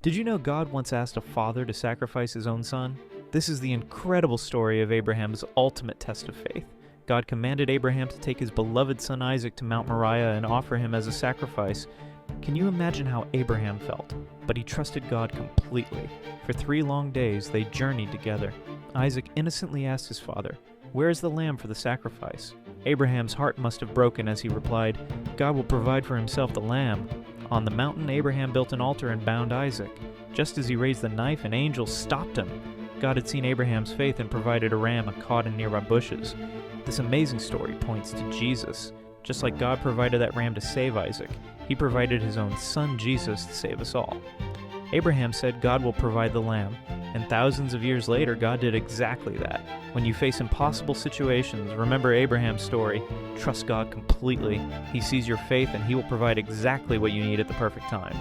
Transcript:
Did you know God once asked a father to sacrifice his own son? This is the incredible story of Abraham's ultimate test of faith. God commanded Abraham to take his beloved son Isaac to Mount Moriah and offer him as a sacrifice. Can you imagine how Abraham felt? But he trusted God completely. For 3 long days they journeyed together. Isaac innocently asked his father, "Where is the lamb for the sacrifice?" Abraham's heart must have broken as he replied, "God will provide for himself the lamb." On the mountain, Abraham built an altar and bound Isaac. Just as he raised the knife, an angel stopped him. God had seen Abraham's faith and provided a ram caught in nearby bushes. This amazing story points to Jesus. Just like God provided that ram to save Isaac, he provided his own son Jesus to save us all. Abraham said God will provide the lamb, and thousands of years later, God did exactly that. When you face impossible situations, remember Abraham's story. Trust God completely. He sees your faith and he will provide exactly what you need at the perfect time.